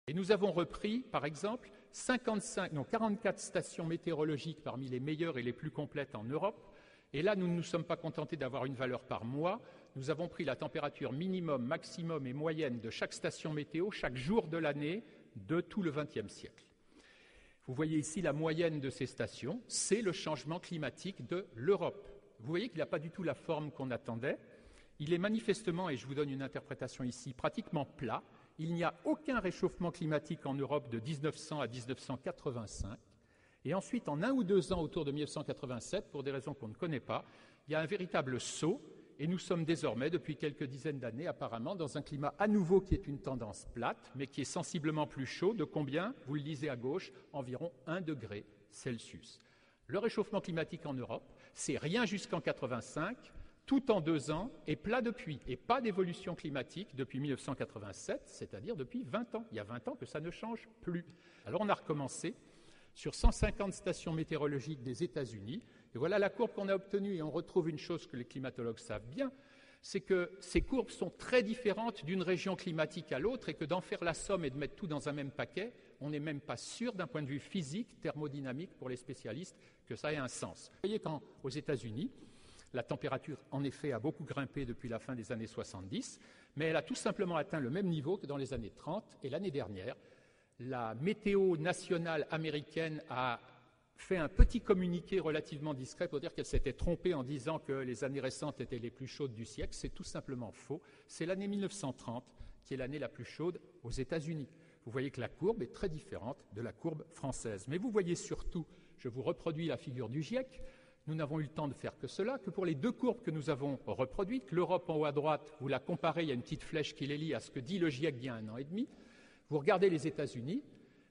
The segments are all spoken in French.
Et nous avons repris, par exemple, 44 stations météorologiques parmi les meilleures et les plus complètes en Europe. Et là, nous ne nous sommes pas contentés d'avoir une valeur par mois. Nous avons pris la température minimum, maximum et moyenne de chaque station météo, chaque jour de l'année, de tout le XXe siècle. Vous voyez ici la moyenne de ces stations. C'est le changement climatique de l'Europe. Vous voyez qu'il n'a pas du tout la forme qu'on attendait. Il est manifestement, et je vous donne une interprétation ici, pratiquement plat. Il n'y a aucun réchauffement climatique en Europe de 1900 à 1985. Et ensuite, en 1 ou 2 ans, autour de 1987, pour des raisons qu'on ne connaît pas, il y a un véritable saut. Et nous sommes désormais, depuis quelques dizaines d'années, apparemment, dans un climat à nouveau qui est une tendance plate, mais qui est sensiblement plus chaud. De combien? Vous le lisez à gauche, environ 1 degré Celsius. Le réchauffement climatique en Europe, c'est rien jusqu'en 85, tout en 2 ans, et plat depuis. Et pas d'évolution climatique depuis 1987, c'est-à-dire depuis 20 ans. Il y a 20 ans que ça ne change plus. Alors on a recommencé sur 150 stations météorologiques des États-Unis. Et voilà la courbe qu'on a obtenue. Et on retrouve une chose que les climatologues savent bien, c'est que ces courbes sont très différentes d'une région climatique à l'autre et que d'en faire la somme et de mettre tout dans un même paquet, on n'est même pas sûr d'un point de vue physique, thermodynamique pour les spécialistes, que ça ait un sens. Vous voyez qu'aux États-Unis, la température, en effet, a beaucoup grimpé depuis la fin des années 70, mais elle a tout simplement atteint le même niveau que dans les années 30. Et l'année dernière, la météo nationale américaine a fait un petit communiqué relativement discret pour dire qu'elle s'était trompée en disant que les années récentes étaient les plus chaudes du siècle. C'est tout simplement faux. C'est l'année 1930 qui est l'année la plus chaude aux États-Unis. Vous voyez que la courbe est très différente de la courbe française. Mais vous voyez surtout, je vous reproduis la figure du GIEC, nous n'avons eu le temps de faire que cela, que pour les 2 courbes que nous avons reproduites, l'Europe en haut à droite, vous la comparez, il y a une petite flèche qui les lie à ce que dit le GIEC il y a 1 an et demi, vous regardez les États-Unis,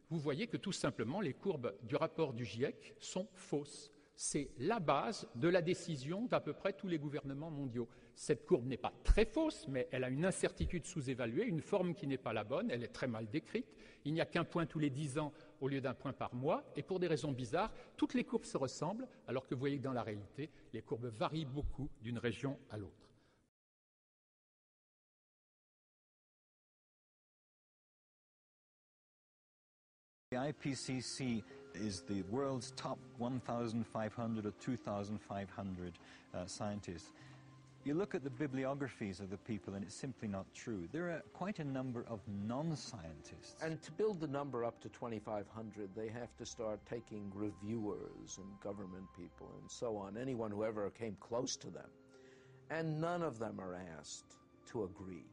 vous voyez que tout simplement les courbes du rapport du GIEC sont fausses. C'est la base de la décision d'à peu près tous les gouvernements mondiaux. Cette courbe n'est pas très fausse, mais elle a une incertitude sous-évaluée, une forme qui n'est pas la bonne, elle est très mal décrite. Il n'y a qu'un point tous les 10 ans au lieu d'un point par mois, et pour des raisons bizarres, toutes les courbes se ressemblent, alors que vous voyez que dans la réalité, les courbes varient beaucoup d'une région à l'autre. The IPCC is the world's top 1,500 or 2,500 scientists. You look at the bibliographies of the people and it's simply not true. There are quite a number of non-scientists. And to build the number up to 2,500, they have to start taking reviewers and government people and so on, anyone who ever came close to them. And none of them are asked to agree.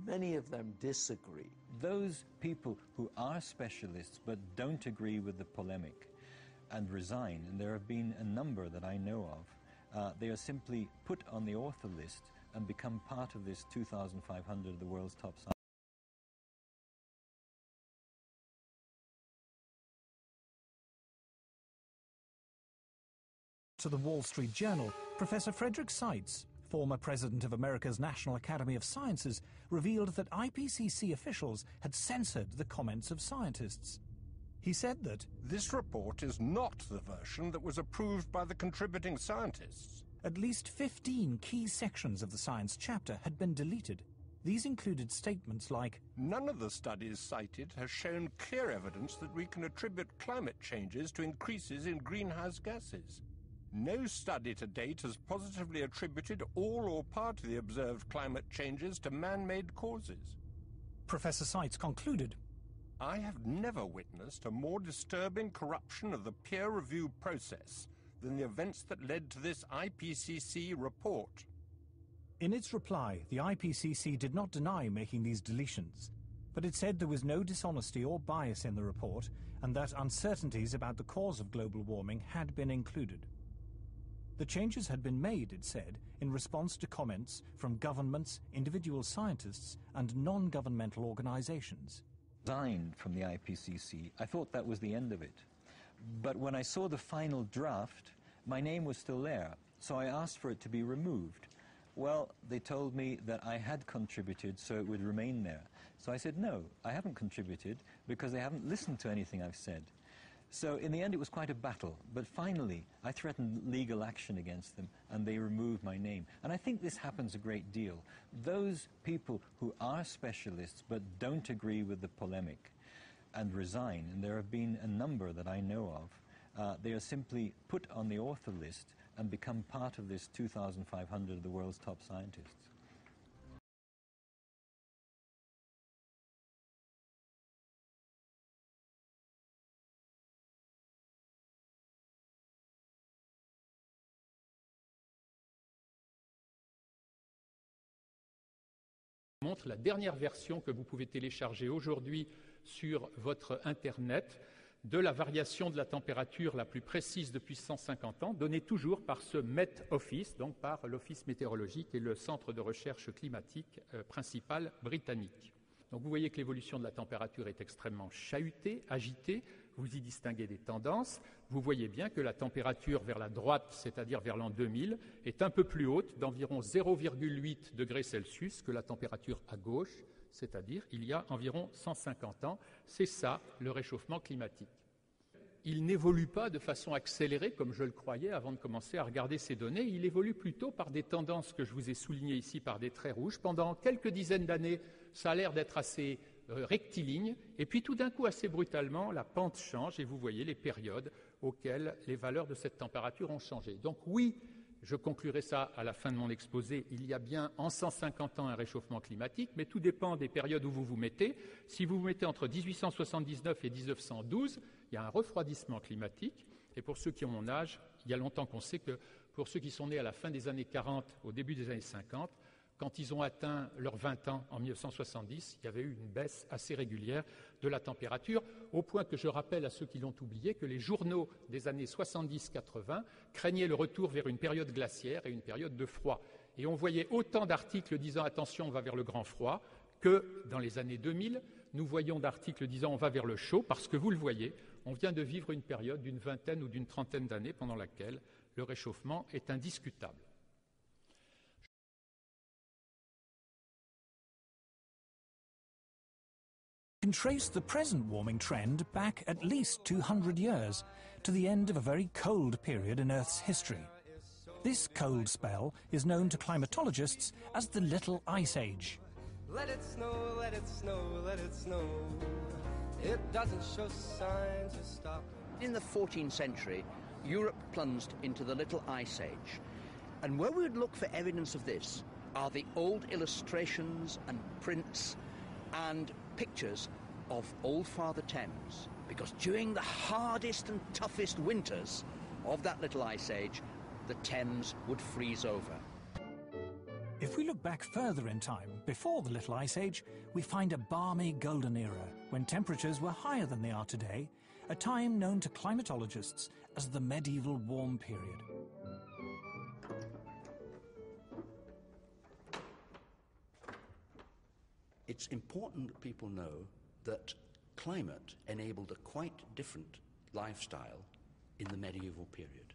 Many of them disagree. Those people who are specialists but don't agree with the polemic and resign, and there have been a number that I know of, they are simply put on the author list and become part of this 2,500 of the world's top scientists. To the Wall Street Journal, Professor Frederick Seitz, former president of America's National Academy of Sciences, revealed that IPCC officials had censored the comments of scientists. He said that this report is not the version that was approved by the contributing scientists. At least 15 key sections of the science chapter had been deleted. These included statements like, "None of the studies cited has shown clear evidence that we can attribute climate changes to increases in greenhouse gases. No study to date has positively attributed all or part of the observed climate changes to man-made causes." Professor Seitz concluded, "I have never witnessed a more disturbing corruption of the peer review process than the events that led to this IPCC report." In its reply, the IPCC did not deny making these deletions, but it said there was no dishonesty or bias in the report and that uncertainties about the cause of global warming had been included. The changes had been made, it said, in response to comments from governments, individual scientists, and non-governmental organizations. Resigned from the IPCC, I thought that was the end of it. But when I saw the final draft, my name was still there, so I asked for it to be removed. Well, they told me that I had contributed, so it would remain there. So I said, no, I haven't contributed because they haven't listened to anything I've said. So in the end, it was quite a battle. But finally, I threatened legal action against them, and they removed my name. And I think this happens a great deal. Those people who are specialists but don't agree with the polemic and resign, and there have been a number that I know of, they are simply put on the author list and become part of this 2,500 of the world's top scientists. Montre la dernière version que vous pouvez télécharger aujourd'hui sur votre Internet de la variation de la température la plus précise depuis 150 ans, donnée toujours par ce Met Office, donc par l'Office météorologique et le centre de recherche climatique principal britannique. Donc vous voyez que l'évolution de la température est extrêmement chahutée, agitée. Vous y distinguez des tendances. Vous voyez bien que la température vers la droite, c'est-à-dire vers l'an 2000, est un peu plus haute, d'environ 0,8 degrés Celsius, que la température à gauche, c'est-à-dire il y a environ 150 ans. C'est ça, le réchauffement climatique. Il n'évolue pas de façon accélérée, comme je le croyais avant de commencer à regarder ces données. Il évolue plutôt par des tendances que je vous ai soulignées ici par des traits rouges. Pendant quelques dizaines d'années, ça a l'air d'être assez rectiligne, et puis tout d'un coup, assez brutalement, la pente change et vous voyez les périodes auxquelles les valeurs de cette température ont changé. Donc oui, je conclurai ça à la fin de mon exposé, il y a bien en 150 ans un réchauffement climatique, mais tout dépend des périodes où vous vous mettez. Si vous vous mettez entre 1879 et 1912, il y a un refroidissement climatique, et pour ceux qui ont mon âge, il y a longtemps qu'on sait que pour ceux qui sont nés à la fin des années 40, au début des années 50, quand ils ont atteint leurs 20 ans en 1970, il y avait eu une baisse assez régulière de la température, au point que je rappelle à ceux qui l'ont oublié que les journaux des années 70-80 craignaient le retour vers une période glaciaire et une période de froid. Et on voyait autant d'articles disant « attention, on va vers le grand froid » que dans les années 2000, nous voyons d'articles disant « on va vers le chaud » parce que vous le voyez, on vient de vivre une période d'une vingtaine ou d'une trentaine d'années pendant laquelle le réchauffement est indiscutable. We can trace the present warming trend back at least 200 years, to the end of a very cold period in Earth's history. This cold spell is known to climatologists as the Little Ice Age. Let it snow, let it snow, let it snow. It doesn't show signs of stopping. In the 14th century, Europe plunged into the Little Ice Age. And where we would look for evidence of this are the old illustrations and prints and pictures of Old Father Thames, because during the hardest and toughest winters of that Little Ice Age, the Thames would freeze over. If we look back further in time, before the Little Ice Age, we find a balmy golden era, when temperatures were higher than they are today, a time known to climatologists as the medieval warm period. It's important that people know that climate enabled a quite different lifestyle in the medieval period.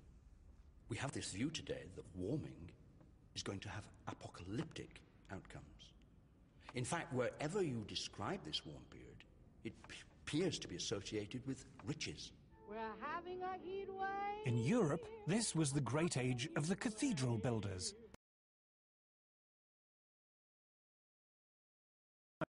We have this view today that warming is going to have apocalyptic outcomes. In fact, wherever you describe this warm period, it appears to be associated with riches. We're having a heat wave. In Europe, this was the great age of the cathedral builders.